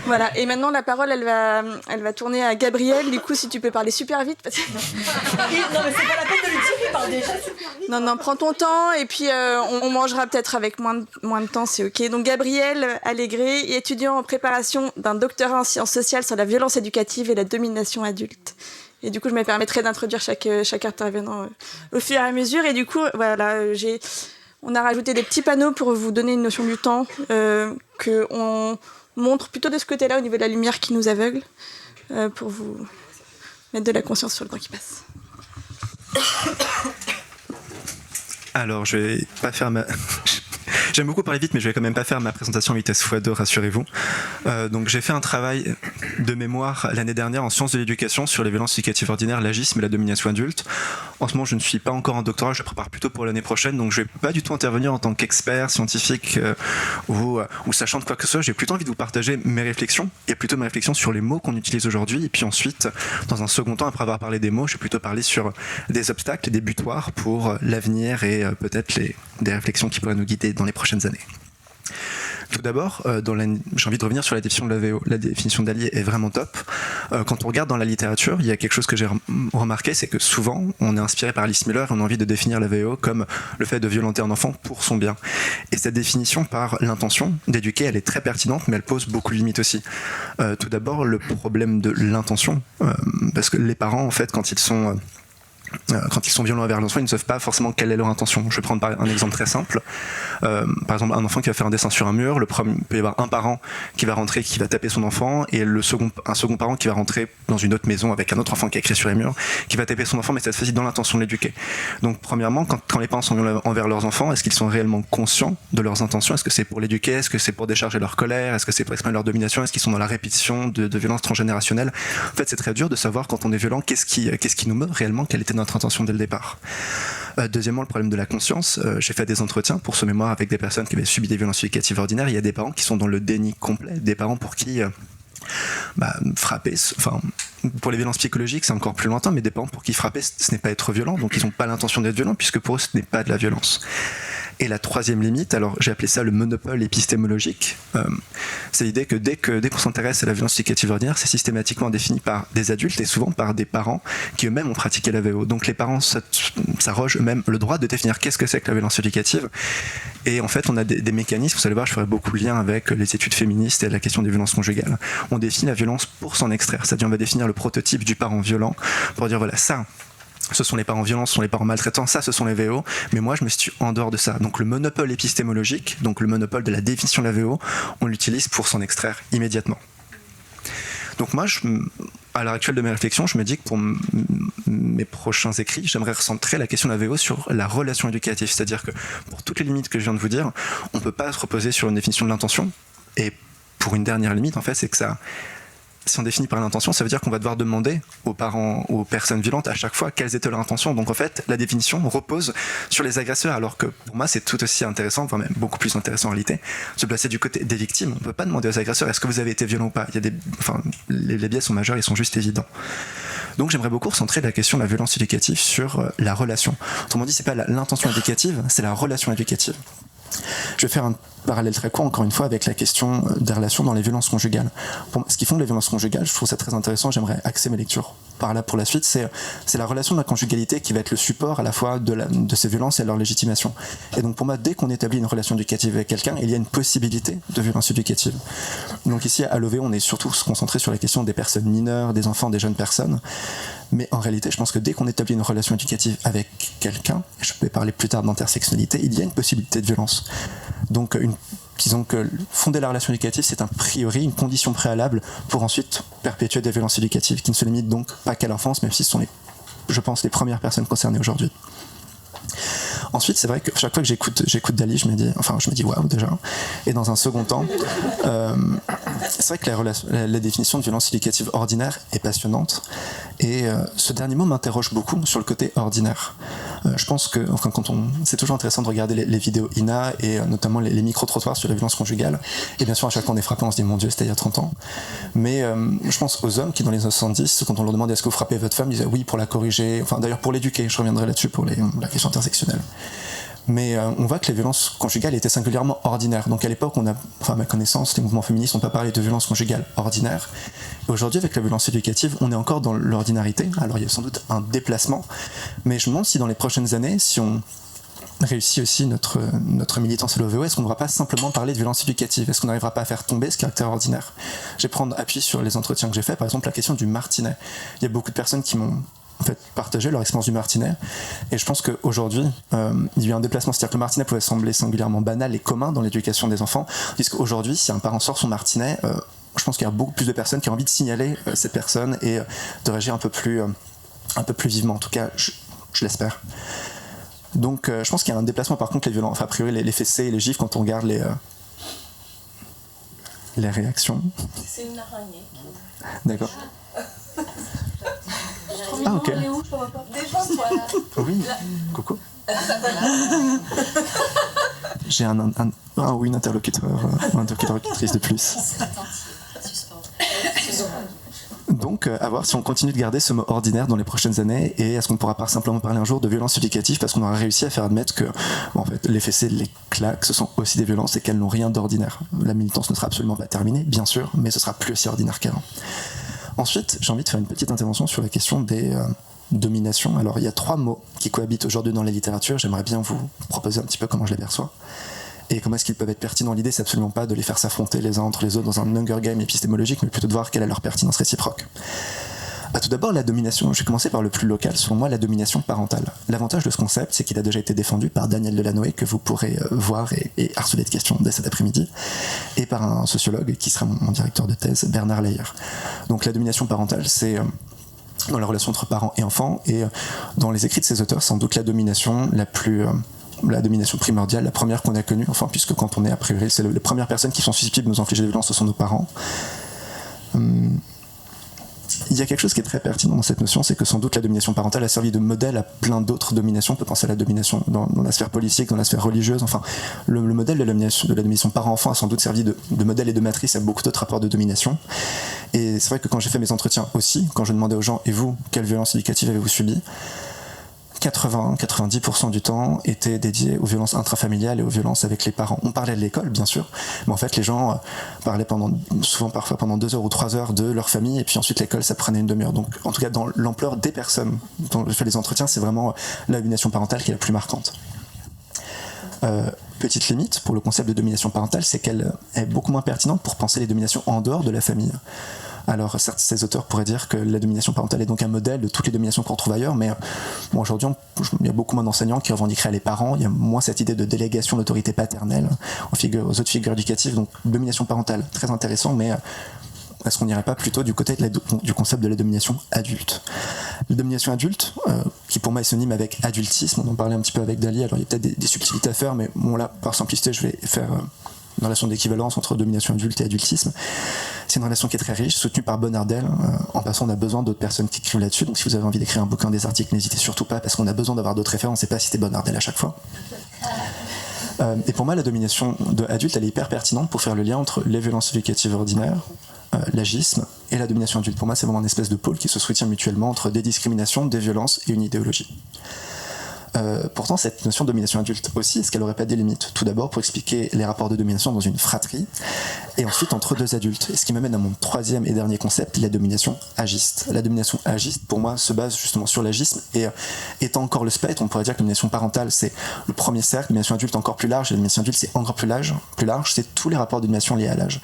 Voilà, et maintenant la parole elle va tourner à Gabriel, du coup si tu peux parler super vite. Parce que... non mais c'est pas la peine de lui dire, il parle déjà super vite. Non, prends ton temps et puis on mangera peut-être avec moins de temps, c'est ok. Donc Gabriel Allégré, étudiant en préparation d'un doctorat en sciences sociales sur la violence éducative et la domination adulte. Et du coup je me permettrai d'introduire chaque intervenant au fur et à mesure. Et du coup voilà, on a rajouté des petits panneaux pour vous donner une notion du temps qu'on montre plutôt de ce côté-là au niveau de la lumière qui nous aveugle pour vous mettre de la conscience sur le temps qui passe. Alors, je vais pas faire J'aime beaucoup parler vite, mais je vais quand même pas faire ma présentation en vitesse x2, rassurez-vous. Donc j'ai fait un travail de mémoire l'année dernière en sciences de l'éducation sur les violences éducatives ordinaires, l'agisme et la domination adulte. En ce moment, je ne suis pas encore en doctorat, je prépare plutôt pour l'année prochaine, donc je vais pas du tout intervenir en tant qu'expert scientifique ou sachant de quoi que ce soit. J'ai plutôt envie de vous partager mes réflexions, et plutôt mes réflexions sur les mots qu'on utilise aujourd'hui, et puis ensuite, dans un second temps, après avoir parlé des mots, je vais plutôt parler sur des obstacles, des butoirs pour l'avenir et peut-être des réflexions qui pourraient nous guider dans les prochaines années. Tout d'abord, j'ai envie de revenir sur la définition de la VO. La définition d'allié est vraiment top. Quand on regarde dans la littérature, il y a quelque chose que j'ai remarqué, c'est que souvent, on est inspiré par Alice Miller et on a envie de définir la VO comme le fait de violenter un enfant pour son bien. Et cette définition par l'intention d'éduquer, elle est très pertinente, mais elle pose beaucoup de limites aussi. Tout d'abord, le problème de l'intention, parce que les parents, en fait, quand ils sont violents envers l'enfant, ils ne savent pas forcément quelle est leur intention. Je vais prendre un exemple très simple. Par exemple, un enfant qui va faire un dessin sur un mur, il peut y avoir un parent qui va rentrer, qui va taper son enfant, et un second parent qui va rentrer dans une autre maison avec un autre enfant qui a écrit sur les murs, qui va taper son enfant, mais cette fois-ci dans l'intention de l'éduquer. Donc premièrement, quand les parents sont violents envers leurs enfants, est-ce qu'ils sont réellement conscients de leurs intentions? Est-ce que c'est pour l'éduquer? Est-ce que c'est pour décharger leur colère? Est-ce que c'est pour exprimer leur domination? Est-ce qu'ils sont dans la répétition de violences transgénérationnelles? En fait, c'est très dur de savoir quand on est violent, qu'est-ce qui nous meut réellement, quelle était notre intention dès le départ. Deuxièmement, le problème de la conscience. J'ai fait des entretiens pour ce mémoire avec des personnes qui avaient subi des violences éducatives ordinaires. Il y a des parents qui sont dans le déni complet, des parents pour qui frapper, pour les violences psychologiques c'est encore plus lointain, mais des parents pour qui frapper ce n'est pas être violent, donc ils n'ont pas l'intention d'être violents puisque pour eux ce n'est pas de la violence. Et la troisième limite, alors j'ai appelé ça le monopole épistémologique, c'est l'idée que dès qu'on s'intéresse à la violence éducative ordinaire, c'est systématiquement défini par des adultes et souvent par des parents qui eux-mêmes ont pratiqué la VO. Donc les parents s'arrogent eux-mêmes le droit de définir qu'est-ce que c'est que la violence éducative. Et en fait, on a des mécanismes, vous allez voir, je ferai beaucoup de liens avec les études féministes et la question des violences conjugales. On définit la violence pour s'en extraire, c'est-à-dire on va définir le prototype du parent violent pour dire voilà, ça, ce sont les parents violents, ce sont les parents maltraitants, ça ce sont les VO, mais moi je me situe en dehors de ça. Donc le monopole épistémologique, donc le monopole de la définition de la VO, on l'utilise pour s'en extraire immédiatement. Donc moi, à l'heure actuelle de mes réflexions, je me dis que pour mes prochains écrits, j'aimerais recentrer la question de la VO sur la relation éducative, c'est-à-dire que pour toutes les limites que je viens de vous dire, on ne peut pas se reposer sur une définition de l'intention, et pour une dernière limite, en fait, c'est que ça... Si on définit par l'intention, ça veut dire qu'on va devoir demander aux parents, aux personnes violentes à chaque fois quelles étaient leurs intentions. Donc en fait, la définition repose sur les agresseurs, alors que pour moi c'est tout aussi intéressant, enfin même beaucoup plus intéressant en réalité, se placer du côté des victimes. On ne peut pas demander aux agresseurs est-ce que vous avez été violent ou pas. Les biais sont majeurs, ils sont juste évidents. Donc j'aimerais beaucoup recentrer la question de la violence éducative sur la relation. Autrement dit, c'est pas l'intention éducative, c'est la relation éducative. Je vais faire un parallèle très court, encore une fois, avec la question des relations dans les violences conjugales. Ce qui font les violences conjugales, je trouve ça très intéressant, j'aimerais axer mes lectures par là pour la suite, c'est la relation de la conjugalité qui va être le support à la fois de ces violences et de leur légitimation. Et donc pour moi, dès qu'on établit une relation éducative avec quelqu'un, il y a une possibilité de violence éducative. Donc ici, à l'OV, on est surtout concentré sur la question des personnes mineures, des enfants, des jeunes personnes. Mais en réalité, je pense que dès qu'on établit une relation éducative avec quelqu'un, et je vais parler plus tard d'intersectionnalité, il y a une possibilité de violence. Donc disons que fonder la relation éducative, c'est un priori, une condition préalable pour ensuite perpétuer des violences éducatives qui ne se limitent donc pas qu'à l'enfance, même si ce sont, je pense, les premières personnes concernées aujourd'hui. Ensuite, c'est vrai que chaque fois que j'écoute Dali, je me dis waouh déjà. Et dans un second temps, c'est vrai que la définition de violence éducative ordinaire est passionnante. Et ce dernier mot m'interroge beaucoup sur le côté ordinaire. Je pense que, c'est toujours intéressant de regarder les vidéos INA et notamment les micro-trottoirs sur la violence conjugale. Et bien sûr, à chaque fois on est frappé, on se dit mon Dieu, c'était il y a 30 ans. Mais je pense aux hommes qui, dans les années 70, quand on leur demande est-ce que vous frappez votre femme, ils disaient oui pour la corriger, d'ailleurs pour l'éduquer, je reviendrai là-dessus pour la question intersectionnelle. Mais on voit que les violences conjugales étaient singulièrement ordinaires. Donc à l'époque, à ma connaissance, les mouvements féministes n'ont pas parlé de violences conjugales ordinaires. Et aujourd'hui, avec la violence éducative, on est encore dans l'ordinarité. Alors il y a sans doute un déplacement, mais je me demande si dans les prochaines années, si on réussit aussi notre militance à l'OVO, est-ce qu'on ne devra pas simplement parler de violence éducative? Est-ce qu'on n'arrivera pas à faire tomber ce caractère ordinaire? Je vais prendre appui sur les entretiens que j'ai faits, par exemple la question du martinet. Il y a beaucoup de personnes qui m'ont partager leur expérience du martinet, et je pense qu'aujourd'hui il y a eu un déplacement, c'est-à-dire que le martinet pouvait sembler singulièrement banal et commun dans l'éducation des enfants, puisqu'aujourd'hui si un parent sort son martinet, je pense qu'il y a beaucoup plus de personnes qui ont envie de signaler cette personne et de réagir un peu plus vivement, en tout cas je l'espère. Donc je pense qu'il y a un déplacement. Par contre les violences, a priori les fessées et les gifles, quand on regarde les réactions, c'est une araignée d'accord. Ah ok. Défends-toi là. Oui, coucou. J'ai un ou une interlocutrice de plus. Donc, à voir si on continue de garder ce mot ordinaire dans les prochaines années, et est-ce qu'on pourra pas simplement parler un jour de violence éducative, parce qu'on aura réussi à faire admettre que en fait, les fessées, les claques, ce sont aussi des violences et qu'elles n'ont rien d'ordinaire. La militance ne sera absolument pas terminée, bien sûr, mais ce sera plus aussi ordinaire qu'avant. Ensuite, j'ai envie de faire une petite intervention sur la question des dominations. Alors, il y a 3 mots qui cohabitent aujourd'hui dans la littérature. J'aimerais bien vous proposer un petit peu comment je les perçois et comment est-ce qu'ils peuvent être pertinents. L'idée, c'est absolument pas de les faire s'affronter les uns entre les autres dans un Hunger Game épistémologique, mais plutôt de voir quelle est leur pertinence réciproque. Tout d'abord, la domination. Je vais commencer par le plus local, selon moi, la domination parentale. L'avantage de ce concept, c'est qu'il a déjà été défendu par Daniel Delanoë, que vous pourrez voir et harceler de questions dès cet après-midi, et par un sociologue qui sera mon directeur de thèse, Bernard Leyer. Donc la domination parentale, c'est dans la relation entre parents et enfants, et dans les écrits de ces auteurs, sans doute la domination primordiale, la première qu'on a connue, enfin, puisque quand on est a priori, c'est les premières personnes qui sont susceptibles de nous infliger des violences, ce sont nos parents. Il y a quelque chose qui est très pertinent dans cette notion, c'est que sans doute la domination parentale a servi de modèle à plein d'autres dominations. On peut penser à la domination dans la sphère politique, dans la sphère religieuse. Enfin, le modèle de la domination parent-enfant a sans doute servi de modèle et de matrice à beaucoup d'autres rapports de domination. Et c'est vrai que quand j'ai fait mes entretiens aussi, quand je demandais aux gens, et vous, quelle violence éducative avez-vous subi ? 80-90% du temps était dédié aux violences intrafamiliales et aux violences avec les parents. On parlait de l'école, bien sûr, mais en fait, les gens parlaient parfois pendant 2 heures ou 3 heures de leur famille, et puis ensuite l'école, ça prenait une demi-heure. Donc, en tout cas, dans l'ampleur des personnes dont je fais les entretiens, c'est vraiment la domination parentale qui est la plus marquante. Petite limite pour le concept de domination parentale, c'est qu'elle est beaucoup moins pertinente pour penser les dominations en dehors de la famille. Alors certes, ces auteurs pourraient dire que la domination parentale est donc un modèle de toutes les dominations qu'on retrouve ailleurs, mais aujourd'hui, il y a beaucoup moins d'enseignants qui revendiqueraient les parents, il y a moins cette idée de délégation d'autorité paternelle aux autres figures éducatives, donc domination parentale, très intéressant, mais est-ce qu'on n'irait pas plutôt du côté du concept de la domination adulte ? La domination adulte, qui pour moi est synonyme avec adultisme, on en parlait un petit peu avec Dali, alors il y a peut-être des subtilités à faire, mais bon là, par simplicité, je vais faire une relation d'équivalence entre domination adulte et adultisme. C'est une relation qui est très riche, soutenue par Bonardel. En passant, on a besoin d'autres personnes qui écrivent là-dessus, donc si vous avez envie d'écrire un bouquin, des articles, n'hésitez surtout pas, parce qu'on a besoin d'avoir d'autres références et pas citer Bonardel à chaque fois. Et pour moi, la domination adulte, elle est hyper pertinente pour faire le lien entre les violences éducatives ordinaires, l'agisme et la domination adulte. Pour moi, c'est vraiment une espèce de pôle qui se soutient mutuellement entre des discriminations, des violences et une idéologie. Pourtant, cette notion de domination adulte aussi, est-ce qu'elle n'aurait pas des limites ? Tout d'abord, pour expliquer les rapports de domination dans une fratrie, et ensuite entre 2 adultes. Et ce qui m'amène à mon 3e et dernier concept, la domination agiste. La domination agiste, pour moi, se base justement sur l'agisme, et étant encore le spectre, on pourrait dire que la domination parentale, c'est le premier cercle, la domination adulte encore plus large, et la domination adulte, c'est encore plus large, c'est tous les rapports de domination liés à l'âge.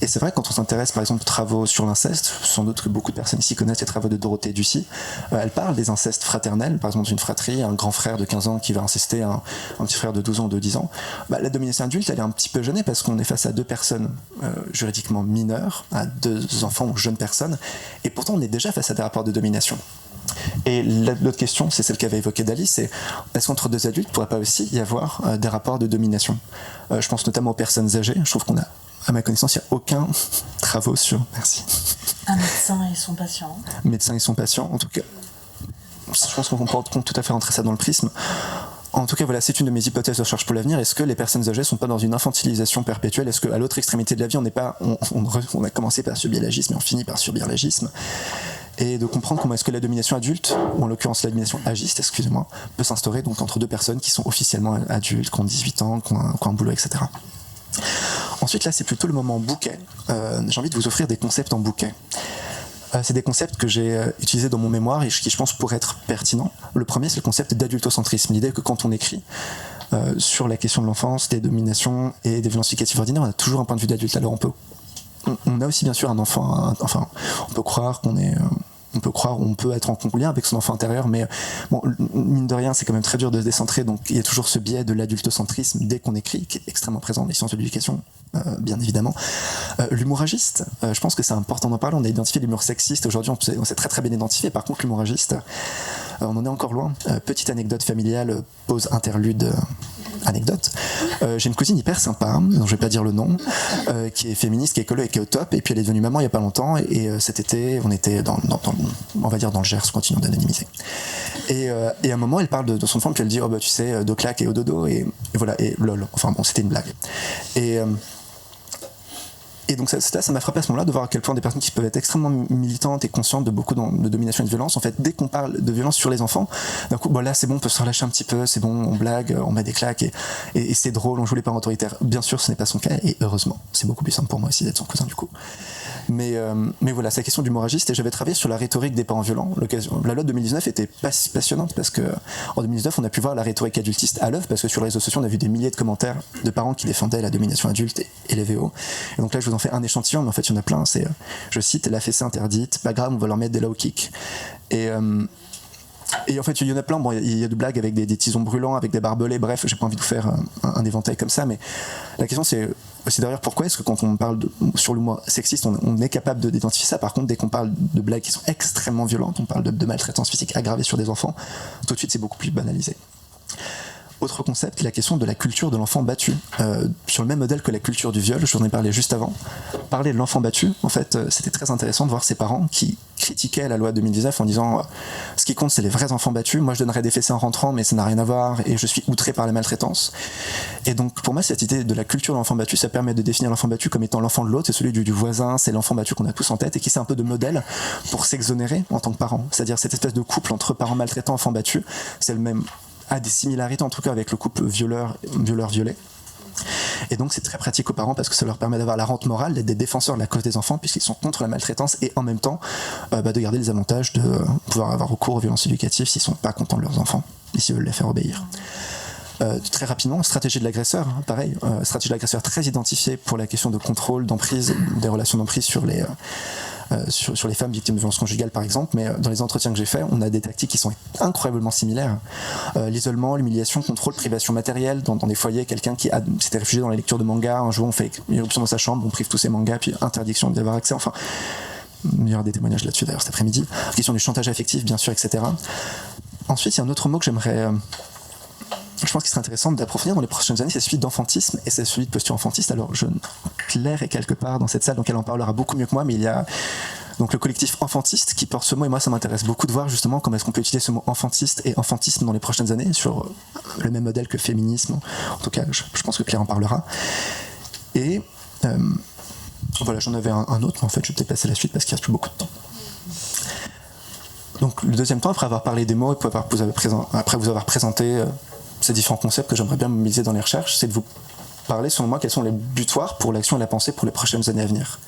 Et c'est vrai, quand on s'intéresse, par exemple, aux travaux sur l'inceste, sans doute que beaucoup de personnes ici connaissent les travaux de Dorothée Ducy, elle parle des incestes fraternels, par exemple, dans une fratrie, un grand frère de 15 ans qui va incester un petit frère de 12 ans ou de 10 ans, la domination adulte, elle est un petit peu gênée parce qu'on est face à 2 personnes juridiquement mineures, à 2 enfants ou jeunes personnes, et pourtant on est déjà face à des rapports de domination. Et l'autre question, c'est celle qu'avait évoquée Dali, c'est est-ce qu'entre 2 adultes, il ne pourrait pas aussi y avoir des rapports de domination ? Je pense notamment aux personnes âgées, je trouve qu'on a, à ma connaissance, il n'y a aucun travaux sur... Merci. Un médecin et son patient. Médecin et son patient, en tout cas. Je pense qu'on peut tout à fait rentrer ça dans le prisme. En tout cas, voilà, c'est une de mes hypothèses de recherche pour l'avenir. Est-ce que les personnes âgées ne sont pas dans une infantilisation perpétuelle ? Est-ce qu'à l'autre extrémité de la vie, on a commencé par subir l'agisme et on finit par subir l'agisme ? et de comprendre comment est-ce que la domination adulte, ou en l'occurrence la domination agiste, excusez-moi, peut s'instaurer donc entre deux personnes qui sont officiellement adultes, qui ont 18 ans, qui ont un boulot, etc. Ensuite, là, c'est plutôt le moment bouquet. J'ai envie de vous offrir des concepts en bouquet. C'est des concepts que j'ai utilisés dans mon mémoire et qui, je pense, pourraient être pertinents. Le premier, c'est le concept d'adultocentrisme, l'idée que quand on écrit sur la question de l'enfance, des dominations et des violences éducatives ordinaires, on a toujours un point de vue d'adulte. Alors on a aussi bien sûr un enfant, enfin, on peut croire on peut être en lien avec son enfant intérieur, mais bon, mine de rien, c'est quand même très dur de se décentrer, donc il y a toujours ce biais de l'adultocentrisme dès qu'on écrit, qui est extrêmement présent dans les sciences de l'éducation, bien évidemment. L'humour agiste, je pense que c'est important d'en parler. On a identifié l'humour sexiste, aujourd'hui on s'est très très bien identifié. Par contre, l'humour agiste, on en est encore loin. Petite anecdote familiale, pause interlude anecdote. J'ai une cousine hyper sympa, dont je vais pas dire le nom, qui est féministe, qui est écolo et qui est au top, et puis elle est devenue maman il y a pas longtemps, et cet été on était on va dire dans le Gers, continuons d'anonymiser. Et à un moment elle parle de son enfant, puis elle dit oh bah tu sais, do claque et au dodo, et voilà, et lol, enfin bon, c'était une blague. Et donc ça m'a frappé à ce moment-là de voir à quel point des personnes qui peuvent être extrêmement militantes et conscientes de beaucoup de domination et de violence, en fait, dès qu'on parle de violence sur les enfants, d'un coup, bon là c'est bon, on peut se relâcher un petit peu, c'est bon, on blague, on met des claques et c'est drôle, on joue les parents autoritaires. Bien sûr, ce n'est pas son cas, et heureusement, c'est beaucoup plus simple pour moi aussi d'être son cousin du coup. Mais voilà, c'est la question d'humour agiste, et j'avais travaillé sur la rhétorique des parents violents. La loi de 2019 était passionnante parce que en 2019, on a pu voir la rhétorique adultiste à l'œuvre, parce que sur les réseaux sociaux, on a vu des milliers de commentaires de parents qui défendaient la domination adulte et les VO. Et donc là, je vous en fais un échantillon, mais en fait, il y en a plein. C'est, je cite, la fessée interdite, pas grave, on va leur mettre des low kicks. Et en fait, il y en a plein. Bon, il y a de blagues avec des tisons brûlants, avec des barbelés. Bref, j'ai pas envie de vous faire un éventail comme ça. Mais la question, c'est d'ailleurs pourquoi est-ce que quand on parle sur le mot sexiste, on est capable d'identifier ça. Par contre, dès qu'on parle de blagues qui sont extrêmement violentes, on parle de maltraitance physique aggravée sur des enfants, tout de suite, c'est beaucoup plus banalisé. Autre concept, la question de la culture de l'enfant battu. Sur le même modèle que la culture du viol, je vous en ai parlé juste avant. Parler de l'enfant battu, en fait, c'était très intéressant de voir ces parents qui critiquaient la loi 2019 en disant ce qui compte, c'est les vrais enfants battus. Moi, je donnerais des fessées en rentrant, mais ça n'a rien à voir, et je suis outré par la maltraitance. Et donc, pour moi, cette idée de la culture de l'enfant battu, ça permet de définir l'enfant battu comme étant l'enfant de l'autre, c'est celui du voisin, c'est l'enfant battu qu'on a tous en tête, et qui sert un peu de modèle pour s'exonérer en tant que parent. C'est-à-dire cette espèce de couple entre parents maltraitants et enfants battus, c'est le même, a des similarités en tout cas avec le couple violeur-violé. Et donc c'est très pratique aux parents parce que ça leur permet d'avoir la rente morale, d'être des défenseurs de la cause des enfants puisqu'ils sont contre la maltraitance et en même temps de garder les avantages de pouvoir avoir recours aux violences éducatives s'ils sont pas contents de leurs enfants et s'ils veulent les faire obéir. Très rapidement, stratégie de l'agresseur, pareil, stratégie de l'agresseur très identifiée pour la question de contrôle, d'emprise, des relations d'emprise sur les femmes victimes de violences conjugales par exemple, mais dans les entretiens que j'ai faits, on a des tactiques qui sont incroyablement similaires. L'isolement, l'humiliation, contrôle, privation matérielle, dans des foyers, quelqu'un qui s'était réfugié dans la lecture de mangas, un jour on fait irruption dans sa chambre, on prive tous ses mangas, puis interdiction d'y avoir accès, enfin, il y aura des témoignages là-dessus d'ailleurs cet après-midi. Question du chantage affectif, bien sûr, etc. Ensuite, il y a un autre mot que je pense qu'il serait intéressant d'approfondir dans les prochaines années, c'est celui d'enfantisme et c'est celui de posture enfantiste. Alors, Claire est quelque part dans cette salle, donc elle en parlera beaucoup mieux que moi, mais il y a donc le collectif enfantiste qui porte ce mot, et moi ça m'intéresse beaucoup de voir justement comment est-ce qu'on peut utiliser ce mot enfantiste et enfantisme dans les prochaines années, sur le même modèle que féminisme. En tout cas, je pense que Claire en parlera. Et voilà, j'en avais un autre, mais en fait je vais peut-être passer à la suite parce qu'il ne reste plus beaucoup de temps. Donc le deuxième temps, après avoir parlé des mots, après vous avoir présenté ces différents concepts que j'aimerais bien mobiliser dans les recherches, c'est de vous parler, selon moi, quels sont les butoirs pour l'action et la pensée pour les prochaines années à venir.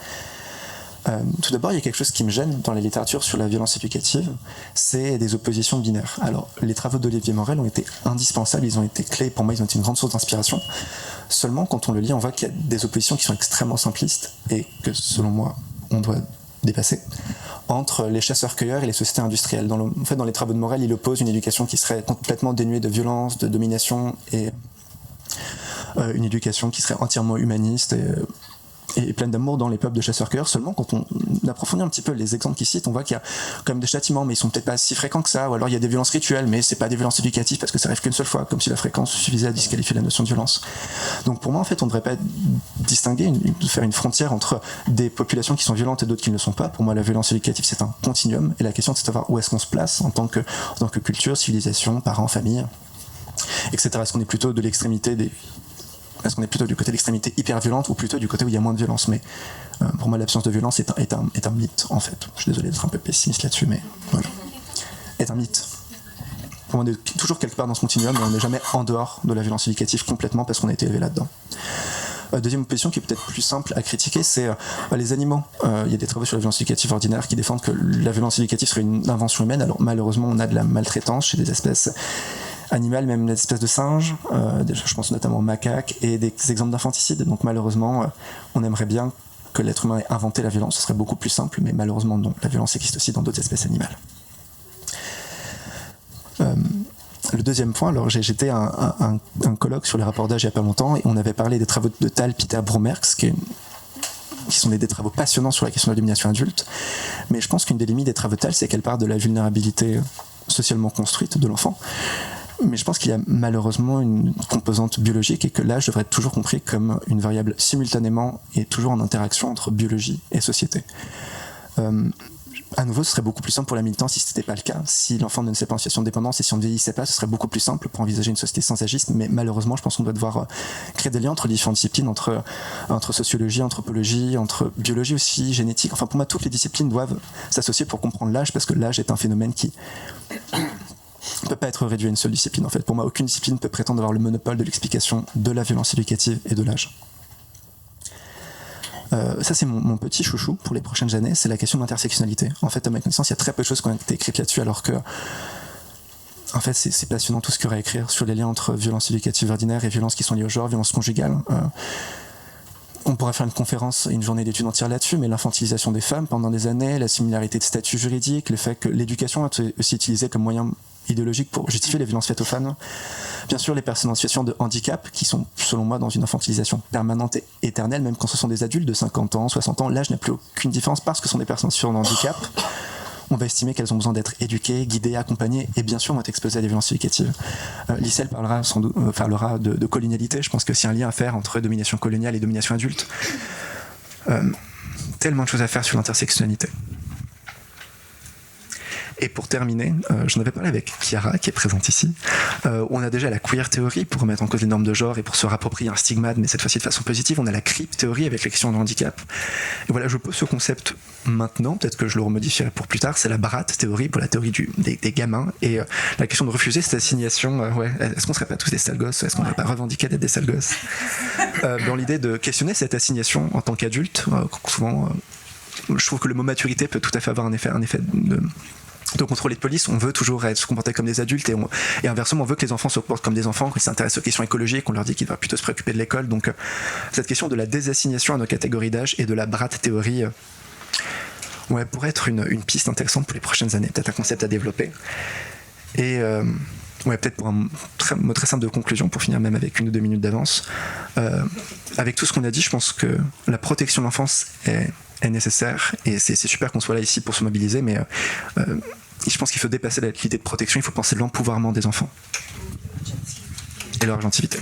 Tout d'abord, il y a quelque chose qui me gêne dans la littérature sur la violence éducative, c'est des oppositions binaires. Alors, les travaux d'Olivier Morel ont été indispensables, ils ont été clés, pour moi, ils ont été une grande source d'inspiration. Seulement, quand on le lit, on voit qu'il y a des oppositions qui sont extrêmement simplistes et que, selon moi, on doit dépasser, entre les chasseurs-cueilleurs et les sociétés industrielles. En fait, dans les travaux de Morel, il oppose une éducation qui serait complètement dénuée de violence, de domination, et une éducation qui serait entièrement humaniste et pleine d'amour dans les peuples de chasseurs-cueilleurs. Seulement, quand on approfondit un petit peu les exemples qu'ils citent, on voit qu'il y a quand même des châtiments, mais ils sont peut-être pas si fréquents que ça, ou alors il y a des violences rituelles, mais c'est pas des violences éducatives parce que ça arrive qu'une seule fois, comme si la fréquence suffisait à disqualifier la notion de violence. Donc pour moi, en fait, on ne devrait pas distinguer, faire une frontière entre des populations qui sont violentes et d'autres qui ne le sont pas. Pour moi, la violence éducative, c'est un continuum, et la question, c'est de savoir où est-ce qu'on se place en tant que culture, civilisation, parents, famille, etc. Est-ce qu'on est plutôt de l'extrémité est-ce qu'on est plutôt du côté de l'extrémité hyper violente ou plutôt du côté où il y a moins de violence? Mais Pour moi, l'absence de violence est un mythe, en fait. Je suis désolé d'être un peu pessimiste là-dessus, mais voilà. Est un mythe. Pour moi, on est toujours quelque part dans ce continuum, mais on n'est jamais en dehors de la violence éducative complètement parce qu'on a été élevé là-dedans. Deuxième position qui est peut-être plus simple à critiquer, c'est les animaux. Il y a des travaux sur la violence éducative ordinaire qui défendent que la violence éducative serait une invention humaine. Alors malheureusement, on a de la maltraitance chez des espèces animales, même des espèces de singes. Je pense notamment aux macaques et des exemples d'infanticide. Donc malheureusement, on aimerait bien que l'être humain ait inventé la violence. Ce serait beaucoup plus simple, mais malheureusement non. La violence existe aussi dans d'autres espèces animales. Le deuxième point, alors j'étais à un colloque sur les rapports d'âge il n'y a pas longtemps et on avait parlé des travaux de Tal, Peter Bromerx, qui sont des travaux passionnants sur la question de la domination adulte. Mais je pense qu'une des limites des travaux de Tal, c'est qu'elle part de la vulnérabilité socialement construite de l'enfant. Mais je pense qu'il y a malheureusement une composante biologique et que l'âge devrait être toujours compris comme une variable simultanément et toujours en interaction entre biologie et société. À nouveau, ce serait beaucoup plus simple pour la militance si ce n'était pas le cas. Si l'enfant ne serait pas en situation de dépendance et si on ne vieillissait pas, ce serait beaucoup plus simple pour envisager une société sans agisme. Mais malheureusement, je pense qu'on doit devoir créer des liens entre les différentes disciplines, entre sociologie, anthropologie, entre biologie aussi, génétique. Enfin, pour moi, toutes les disciplines doivent s'associer pour comprendre l'âge, parce que l'âge est un phénomène qui ne peut pas être réduit à une seule discipline. En fait, pour moi, aucune discipline ne peut prétendre avoir le monopole de l'explication de la violence éducative et de l'âge. Ça, c'est mon petit chouchou pour les prochaines années, c'est la question de l'intersectionnalité. En fait, à ma connaissance, il y a très peu de choses qui ont été écrites là-dessus, alors que, en fait, c'est passionnant tout ce qu'il y aurait à écrire sur les liens entre violences éducatives ordinaires et violences qui sont liées au genre, violences conjugales. On pourrait faire une conférence et une journée d'études entière là-dessus, mais l'infantilisation des femmes pendant des années, la similarité de statut juridique, le fait que l'éducation est aussi utilisée comme moyen idéologique pour justifier les violences faites aux femmes. Bien sûr, les personnes en situation de handicap, qui sont, selon moi, dans une infantilisation permanente et éternelle, même quand ce sont des adultes de 50 ans, 60 ans, l'âge n'a plus aucune différence parce que ce sont des personnes en situation de handicap. On va estimer qu'elles ont besoin d'être éduquées, guidées, accompagnées, et bien sûr vont être exposées à des violences éducatives. Lissel parlera de colonialité. Je pense que c'est un lien à faire entre domination coloniale et domination adulte. Tellement de choses à faire sur l'intersectionnalité. Et pour terminer, j'en avais parlé avec Chiara, qui est présente ici. On a déjà la queer théorie pour remettre en cause les normes de genre et pour se rapproprier un stigmate, mais cette fois-ci de façon positive. On a la crip théorie avec la question de handicap. Et voilà, je pose ce concept maintenant, peut-être que je le remodifierai pour plus tard. C'est la Barat théorie pour la théorie des gamins. Et la question de refuser cette assignation, est-ce qu'on ne serait pas tous des sales gosses? Est-ce qu'on ne devrait pas revendiquer d'être des sales gosses? Dans l'idée de questionner cette assignation en tant qu'adulte, souvent, je trouve que le mot maturité peut tout à fait avoir un effet de contrôle et de police. On veut toujours se comporter comme des adultes et inversement on veut que les enfants se comportent comme des enfants, qu'ils s'intéressent aux questions écologiques, on leur dit qu'ils doivent plutôt se préoccuper de l'école. Donc cette question de la désassignation à nos catégories d'âge et de la Barat théorie pourrait être une piste intéressante pour les prochaines années, peut-être un concept à développer. Et peut-être pour un mot très simple de conclusion, pour finir même avec 1 ou 2 minutes d'avance, avec tout ce qu'on a dit, je pense que la protection de l'enfance est nécessaire et c'est super qu'on soit là ici pour se mobiliser, mais je pense qu'il faut dépasser l'idée de protection, il faut penser l'empouvoirment des enfants et leur agentivité.